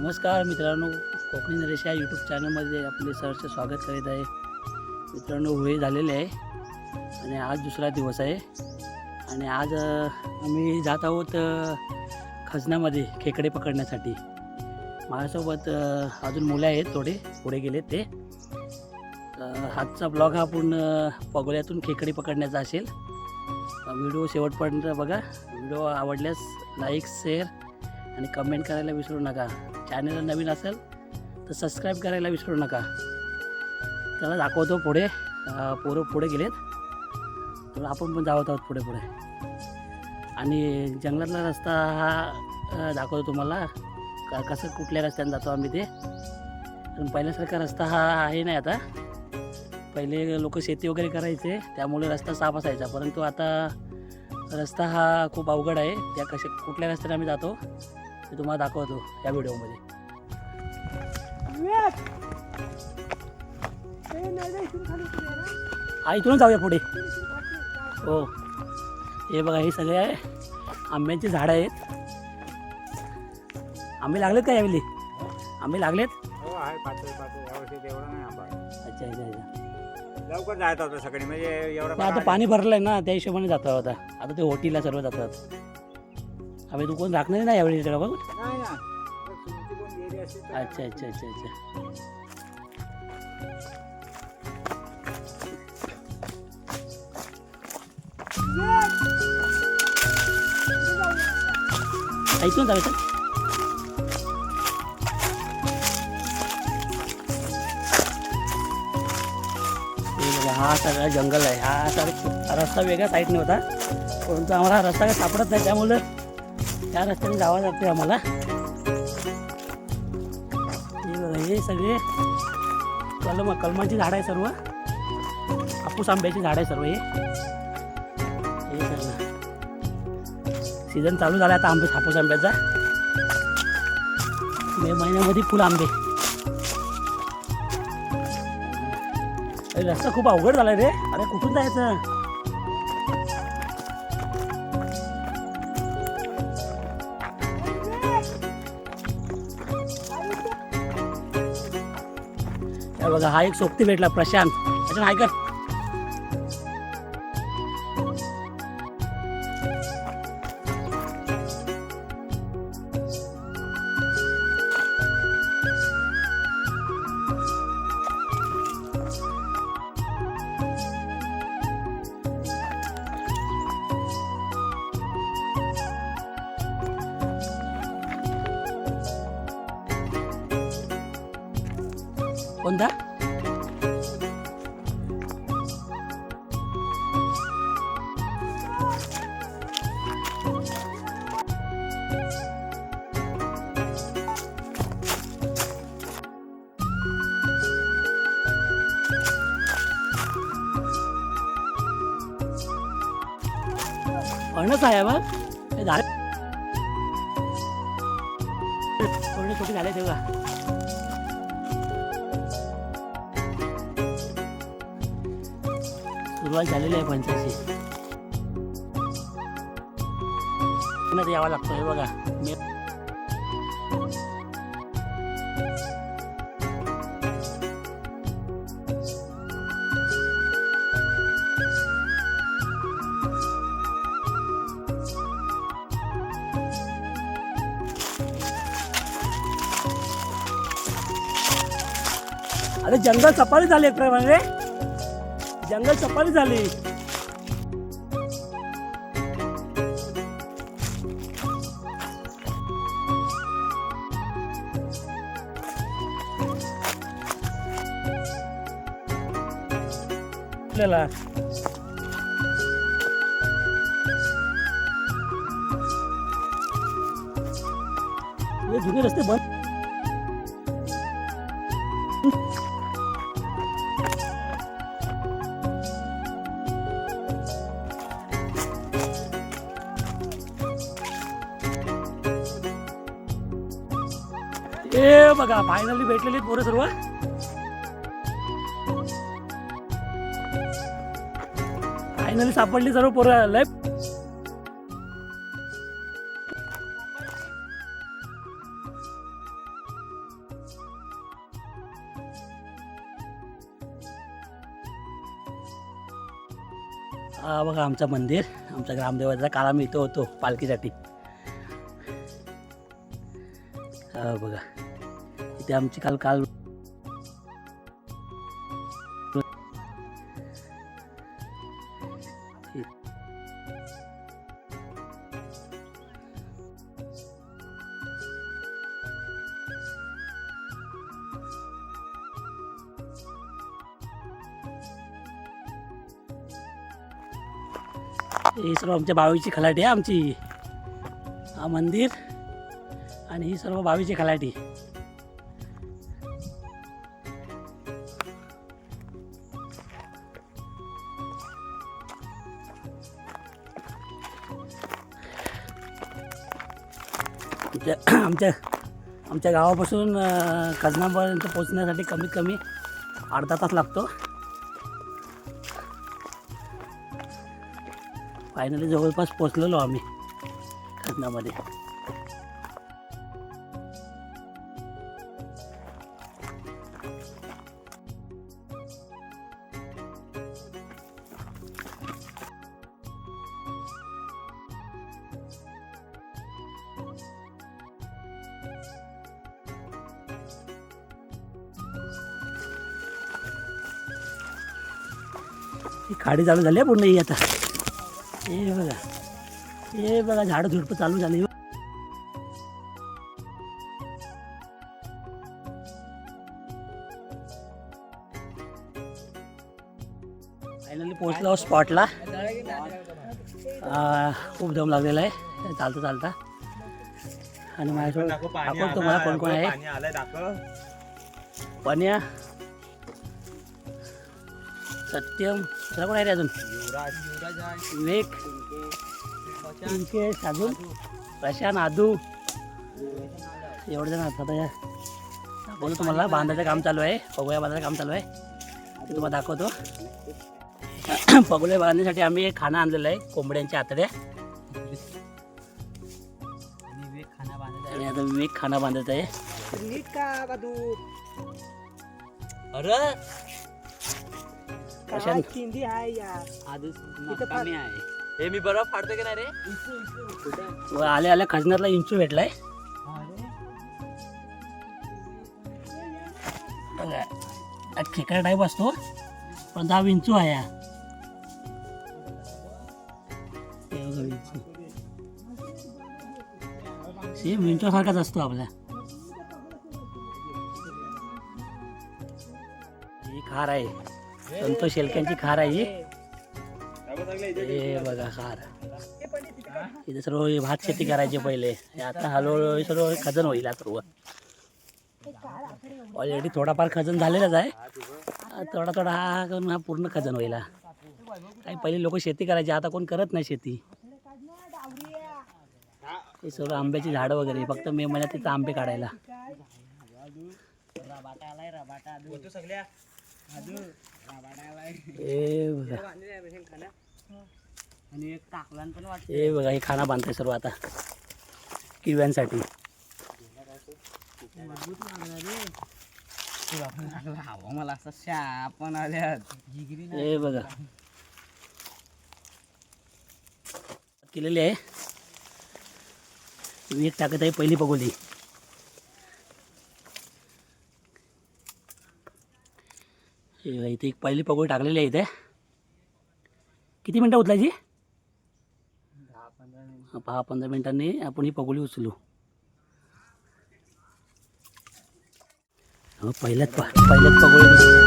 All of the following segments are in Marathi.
नमस्कार मित्रांनो, कोकणी नरेश या यूट्यूब चॅनलमध्ये आपले सहर्ष स्वागत करीत आहे. मित्रांनो, होळी झालेली आहे आणि आज दुसरा दिवस आहे आणि आज आम्ही जात आहोत खजनामध्ये खेकडे पकडण्यासाठी. माझ्यासोबत अजून मुलं आहेत, थोडे पुढे गेलेत ते. आजचा ब्लॉग हा पूर्ण पगोल्यातून खेकडे पकडण्याचा असेल. व्हिडिओ शेवटपर्यंत बघा. व्हिडिओ आवडल्यास लाईक, शेअर आणि कमेंट करायला विसरू नका. चॅनलला नवीन असेल तर सबस्क्राईब करायला विसरू नका. त्याला दाखवतो पुढे. पोरं पुढे गेलेत तर आपण पण जावत आहोत पुढे पुढे. आणि जंगलातला रस्ता हा दाखवतो तुम्हाला कसं कुठल्या रस्त्याने जातो आम्ही ते. पण पहिल्यासारखा रस्ता हा आहे नाही आता. पहिले लोक शेती वगैरे करायचे त्यामुळे रस्ता साफ असायचा, परंतु आता रस्ता हा खूप अवघड आहे. त्या कुठल्या रस्त्याने आम्ही जातो ते तुम्हाला दाखवतो या व्हिडिओमध्ये. हा, इथूनच जाऊया पुढे. हो, हे बघा, हे सगळे आहे आंब्यांची झाडं आहेत. आंबे लागलेत का यावेळी? आंबे लागलेत? हो, आहे पातळ यावर्षी एवढं नाही आंबा. अच्छा अच्छा अच्छा. लवकर जायचं होतं सकाळी, म्हणजे एवढं आता पाणी भरलं आहे ना, त्या हिशोबाने जातो आता. आता ते होटीला सर्व जातात. आम्ही तू कोण राखणार नाही यावेळी इकडे बघ. नाही ना, तुमची कोण गेली असेल तर अच्छा अच्छा अच्छा अच्छा. ऐकून जायचं. हा सगळा जंगल आहे. हा रस्ता वेगळ्या साईडने होता, परंतु आम्हाला रस्ता काही सापडत नाही, त्यामुळे त्या रस्त्याने जावं लागते आम्हाला. हे सगळे कलमाची झाड आहे सर्व. हापूस आंब्याची झाड आहे सर्व. हे सगळं सीझन चालू झाला आता हापूस आंब्याचा. मे महिन्यामध्ये फुल आंबे. रस्ता खूप अवघड झालाय रे. अरे कुठून जायचं? बघा, हा एक सोबती भेटला, प्रशांत. अच्छा, ऐका, कोणता? फणस आहे मग. हे झाड थोडे छोटे झाले तेव्हा. सुरुवात झालेली आहे फणसाची. यावं लागतं. हे बघा, अरे जंगल सफारी झाली एक प्रमाणे. जंगल सफारी झाली. आपल्याला जुने रस्ते बंद. हे बघा, फायनली भेटलेली पोरं सर्व. फायनली सापडली सर्व पोरं. लय हा बघा आमचं मंदिर, आमच्या ग्रामदेवताचा. काल आम्ही इथं होतो पालखीसाठी. हा बघा इथे आमची काल ही सर्व आमच्या बावीची खलाटी आहे आमची. हा मंदिर आणि ही सर्व बावीची खलाटी. आमच्या आमच्या गावापासून खजनापर्यंत पोचण्यासाठी कमीत कमी अर्धा तास लागतो. फायनली जवळपास पोचलेलो आम्ही खजनामध्ये. ही खाडी चालू झाली आहे पूर्ण. ही आता हे बघा झाडं झुडपं चालू झाली. फायनली पोहोचलो स्पॉटला. खूप दम लागलेला आहे चालता चालता. आणि माझ्यासोबत दाखवतो तुम्हाला कोण कोण आहे. पन्या, सत्यम, तुला कोण आहे रे अजून? विवेक, पिंकेश, अजून प्रशांत, आदू, एवढे जण असतात. या दाखवतो तुम्हाला. बांधायचं काम चालू आहे, पगोल्या बांधायचं काम चालू आहे, ते तुम्हाला दाखवतो. पगोल्या बांधण्यासाठी आम्ही एक खाना आणलेलं आहे, कोंबड्यांच्या आतड्या. आणि आता विवेक खाना बांधत आहे. प्रशांत हे मी बर्फ फाडतो की नाही रे. आल्या आल्या खजनातला इंचू भेटलाय. खेकडा टाईप असतो पण 10 विंचू आहे. सेम विंचू सारखाच असतो आपला. ही खार आहे, संतोष शेलक्यांची खार आहे ही. हे बघा खार. इथे सर्व भात शेती करायची पहिले. आता हळूहळू सर्व खजन होईल. सर्व ऑलरेडी थोडाफार खजन झालेलाच आहे. थोडा थोडा हा करून हा पूर्ण खजन होईल. काही पहिले लोक शेती करायचे, आता कोण करत नाही शेती. हे सर्व आंब्याची झाडं वगैरे, फक्त मे महिन्यात तिथं आंबे काढायला. हे बघा हे खाना बांधताय सर्व आता किव्यांसाठी. मला असं शापण आल्यात. हे बघा केलेली आहे. मी एक टाकत आहे पहिली पगोली. इथे एक पहिली पगोली टाकलेली आहे. इथे किती मिनटं उचलायची? 10-15 मिनिटांनी आपण ही पगोली उचलू. पहिल्याच पगोली.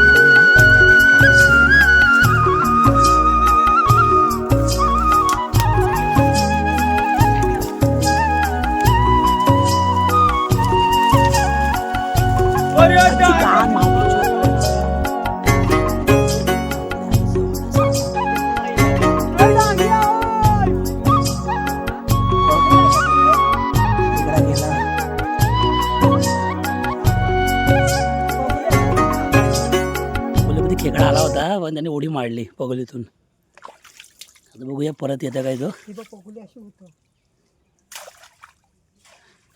खेकडा आला होता पण त्याने उडी मारली पगोलीतून. आता बघूया परत येतं काय तो.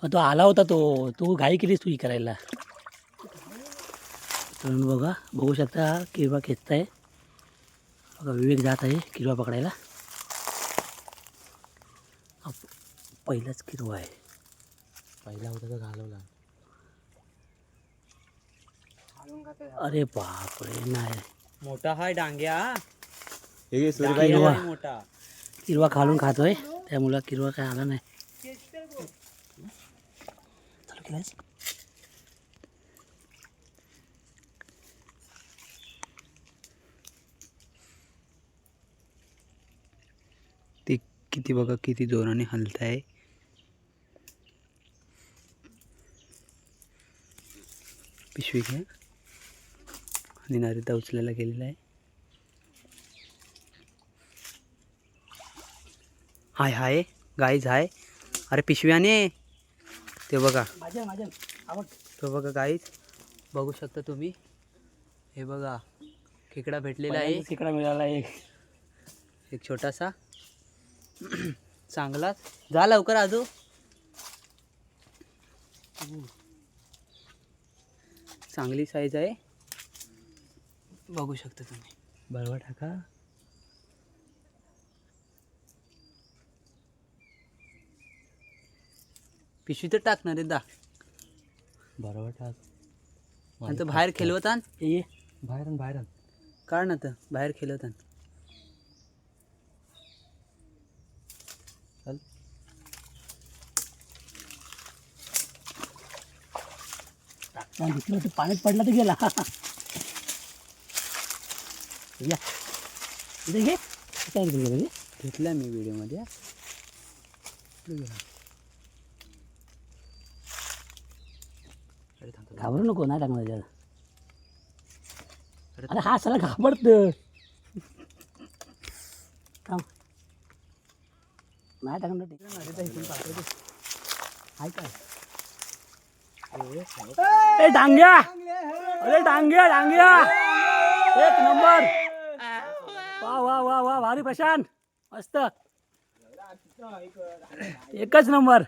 तो आला होता तू घाई केलीस तू ही करायला. बघा बघू शकता किंवा खेचताय. बघा विवेक जात आहे किरवा पकडायला. पहिलाच किरवा आहे. पहिला होता तर घालवला. अरे बापरे नाही. मोठा हाय डांग्या. किरवा मोठा किरवा खालून खातोय त्यामुळं किरवा काय आला नाही. चालू केलायस? ते किती बघा किती जोराने हलत आहे. पिशवी घ्या आणि नारिता उचलायला गेलेला आहे. हाय हाय गाईज हाय. अरे पिशव्याने ते बघा माझ्या आवड. तो बघा गाईज बघू शकता तुम्ही. हे बघा खेकडा भेटलेला आहे. खेकडा मिळाला एक. एक छोटासा चांगलाच. जा लवकर आजू. चांगली साईज आहे बघू शकता तुम्ही. बरोबर टाका. पिशवी तर टाकणार आहे दा. बरोबर टाक. आणि तो बाहेर खेळवतान. ये बाहेर काढ ना तर बाहेर खेळवतान. घेतलं तर पाण्यात पडला तर गेला. या इथे घे. काय इथे गेलं रे? घेतला मी व्हिडिओमध्ये. घाबरू नको नाही टाकणार त्याला. अरे अरे हा सला घाबरत. थांब नाही टाकणार. हाय काय ए डांग्या. अरे डांग्या एक नंबर. वा वा वा वा भारी प्रशांत मस्त. एकच नंबर.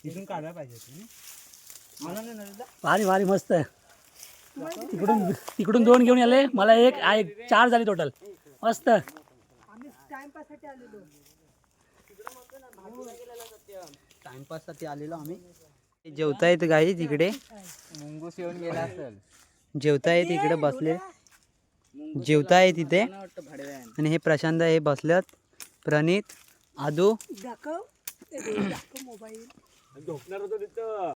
इथून काढायला पाहिजे. भारी भारी मस्त. तिकडून 2 घेऊन आले. मला एक 4 झाली टोटल. मस्त. टाइमपाससाठी आलेलो आम्ही. जेवतायत गाई तिकडे. मुंगूस येऊन गेला असेल. जेवतायत इकडे बसले. जेवताय तिथे. आणि हे प्रशांत हे बसल्यात. प्रणित आदू झोपणार होतो तिथं.